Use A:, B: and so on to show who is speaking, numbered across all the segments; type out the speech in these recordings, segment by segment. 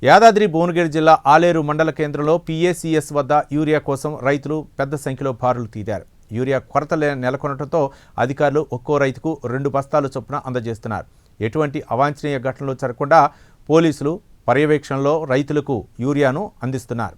A: యాదాద్రి భువనగిరి జిల్లా ఆలేరు మండల కేంద్రంలో PACS వద్ద యూరియా కోసం రైతులు పెద్ద సంఖ్యలో బారులు తీరారు. యూరియా కొరత నెలకొనడంతో అధికారులు ఒక్కో రైతుకు 2 బస్తాలు చొప్పున అందజేస్తున్నారు. ఎటువంటి అవాంఛనీయ ఘటనలు జరగకుండా పోలీసులు పర్యవేక్షణలో రైతులకు యూరియాను అందిస్తున్నారు.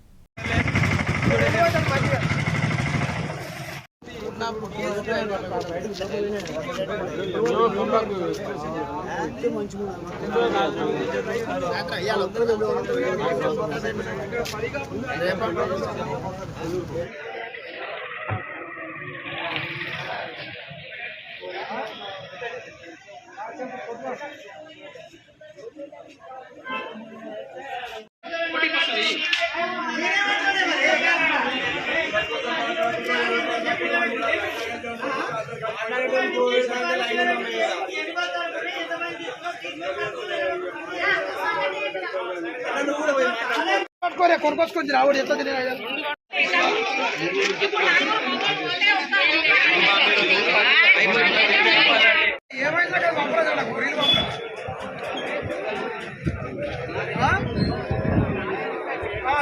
B: కొనుకొచ్చుకొని రావడం ఎంత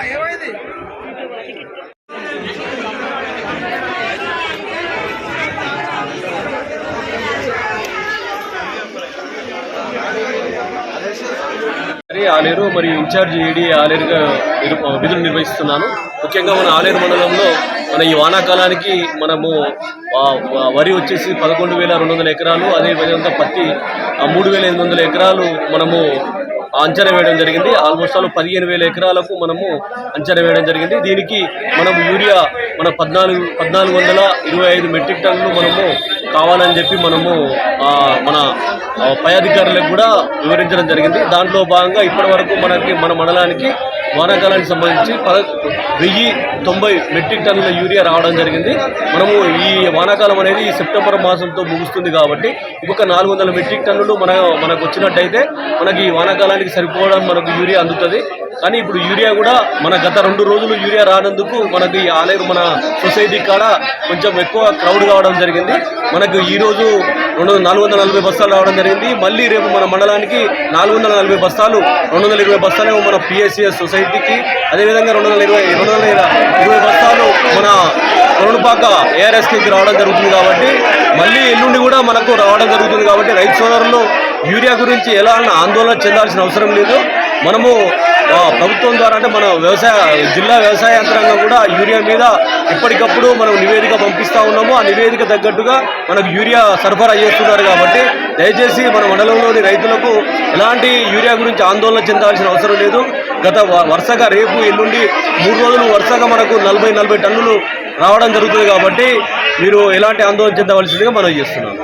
B: ఏమైంది
C: ఆలేరు మరియు ఇన్ఛార్జ్ ఏడీ ఆలేరుగా విధులు నిర్వహిస్తున్నాను. ముఖ్యంగా మన ఆలేరు మండలంలో మన ఈ వానాకాలానికి మనము వరి వచ్చేసి 11,200 ఎకరాలు, అదేవిధంగా పత్తి 3,800 ఎకరాలు మనము అంచనా వేయడం జరిగింది. ఆల్మోస్ట్ 15,000 ఎకరాలకు మనము అంచనా వేయడం జరిగింది. దీనికి మనము యూరియా మన 1425 మెట్రిక్ టన్నులు మనము కావాలని చెప్పి మనము మన పై అధికారులకు కూడా వివరించడం జరిగింది. దాంట్లో భాగంగా ఇప్పటి వరకు మన మండలానికి వానాకాలానికి సంబంధించి 1090 మెట్రిక్ టన్నుల యూరియా రావడం జరిగింది. మనము ఈ వానాకాలం అనేది సెప్టెంబర్ మాసంతో ముగుస్తుంది కాబట్టి ఇంకొక 400 మెట్రిక్ టన్నులు మనకు వచ్చినట్టయితే మనకి ఈ వానాకాలానికి సరిపోవడం మనకు యూరియా అందుతుంది. కానీ ఇప్పుడు యూరియా కూడా మన గత 2 రోజులు యూరియా రానందుకు మనకి ఆలేరు మన సొసైటీ కాడ కొంచెం ఎక్కువ క్రౌడ్ కావడం జరిగింది. మనకు ఈరోజు 440 బస్తాలు రావడం జరిగింది. మళ్ళీ రేపు మన మండలానికి 440 బస్తాలు 220 బస్తాలు మన PACS సొసైటీకి, అదేవిధంగా 220 బస్తాలు మన కొరణపాక ARSకి రావడం జరుగుతుంది. కాబట్టి మళ్ళీ ఎల్లుండి కూడా మనకు రావడం జరుగుతుంది. కాబట్టి రైతు సోదరులు యూరియా గురించి ఎలా ఆందోళన చెందాల్సిన అవసరం లేదు. మనము ప్రభుత్వం ద్వారా అంటే మన జిల్లా వ్యవసాయ యంత్రాంగం కూడా యూరియా మీద ఎప్పటికప్పుడు మనం నివేదిక పంపిస్తూ ఉన్నాము. ఆ నివేదిక తగ్గట్టుగా మనకు యూరియా సరఫరా చేస్తున్నారు. కాబట్టి దయచేసి మన మండలంలోని రైతులకు ఎలాంటి యూరియా గురించి ఆందోళన చెందాల్సిన అవసరం లేదు. గత వరుసగా రేపు ఎల్లుండి 3 రోజులు వరుసగా మనకు 40 టన్నులు రావడం జరుగుతుంది. కాబట్టి మీరు ఎలాంటి ఆందోళన చెందవలసిందిగా మనం చేస్తున్నాం.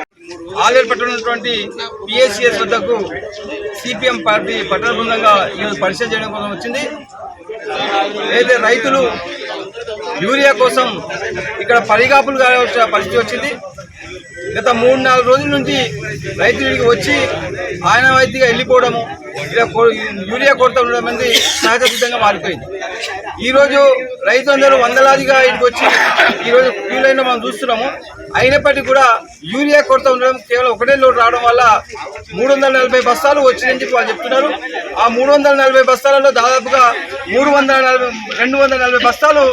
B: ఆలేరు పట్టణంలోటువంటి PACS వద్దకు CPM పార్టీ పట్టణ బృందంగా ఈరోజు పరిశీలన చేయడం కోసం వచ్చింది. అయితే రైతులు యూరియా కోసం ఇక్కడ పడిగాపులు కావాల్సిన పరిస్థితి వచ్చింది. గత 3-4 రోజుల నుంచి రైతులకి వచ్చి ఆయన వైద్యుగా వెళ్ళిపోవడము, ఇలా యూరియా కొరత ఉండడం అనేది సహజ సిద్ధంగా మారిపోయింది. ఈరోజు రైతులందరూ వందలాదిగా ఇక్కడికి వచ్చి ఈరోజు క్యూ లైన్లో మనం చూస్తున్నాము. అయినప్పటికీ కూడా యూరియా కొరత ఉండడం కేవలం ఒకటే లోటు రావడం వల్ల 340 బస్తాలు వచ్చినాయని చెప్పి వాళ్ళు చెప్తున్నారు. ఆ 340 బస్తాలలో దాదాపుగా 240 బస్తాలు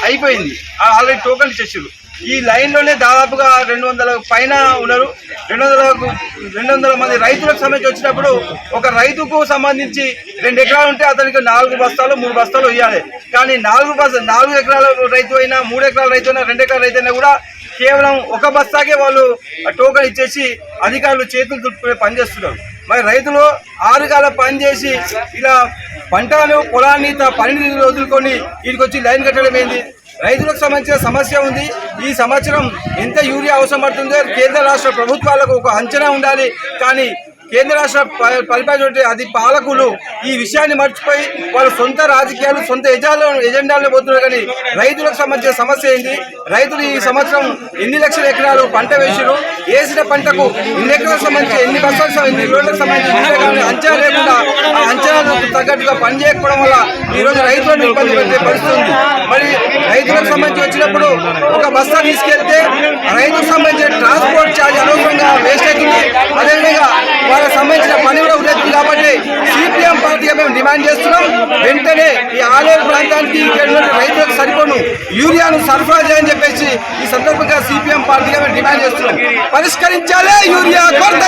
B: అయిపోయింది. ఆల్రెడీ టోకన్ ఇచ్చేసారు. ఈ లైన్లోనే దాదాపుగా 200 పైన ఉన్నారు. 200 మంది రైతులకు సంబంధించి వచ్చినప్పుడు ఒక రైతుకు సంబంధించి 2 ఎకరాలు ఉంటే అతనికి 4 బస్తాలు 3 బస్తాలు ఇవ్వాలి. కానీ 4 ఎకరాల రైతు అయినా, 3 ఎకరాల రైతు అయినా, 2 ఎకరాల రైతు అయినా కూడా కేవలం 1 బస్తాకే వాళ్ళు టోకన్ ఇచ్చేసి అధికారులు చేతులు దుట్టుకునే పని చేస్తున్నారు. మరి రైతులు 6 కాల పని చేసి ఇలా పంటలు పొలాన్ని పని వదులుకొని వీటికి వచ్చి లైన్ కట్టడం ఏంది? రైతులకు సంబంధించిన సమస్య ఉంది. ఈ సంవత్సరం ఎంత యూరియా అవసరం పడుతుందో కేంద్ర రాష్ట్ర ప్రభుత్వాలకు ఒక అంచనా ఉండాలి. కానీ కేంద్ర రాష్ట్ర పరిపాలన అది పాలకులు ఈ విషయాన్ని మర్చిపోయి వాళ్ళ సొంత రాజకీయాలు, సొంత ఎజెండాలను పోతున్నారు. కానీ రైతులకు సంబంధించిన సమస్య ఏంటి? రైతులు ఈ సంవత్సరం ఎన్ని లక్షల ఎకరాలు పంట వేసారు, వేసిన పంటకు ఎన్ని ఎకరాలకు సంబంధించి ఎన్ని బస్తాలకు ఎన్ని రోజులకు సంబంధించి అంచనా లేకుండా ఆ అంచనాలకు తగ్గట్టుగా పనిచేయకపోవడం వల్ల ఈ రోజు రైతులను ఇబ్బంది పెట్టే పరిస్థితి ఉంది. మరి రైతులకు సంబంధించి వచ్చినప్పుడు ఒక బస్తా తీసుకెళ్తే రైతుకు సంబంధించిన ట్రాన్స్పోర్ట్ ఛార్జ్ అనవసరంగా వేస్ట్ అవుతుంది. అదేవిధంగా వాళ్ళకి సంబంధించిన పని కూడా ఉదవుతుంది. కాబట్టి సిపిఎం పార్టీగా మేము డిమాండ్ చేస్తున్నాం, వెంటనే ఈ ఆలేరు ప్రాంతానికి రైతులకు సరిపోను యూరియాను సరఫరా చేయని చెప్పేసి ఈ సందర్భంగా సిపిఎం పార్టీగా మేము డిమాండ్ చేస్తున్నాం. పరిష్కరించాలి యూరియా కొరత.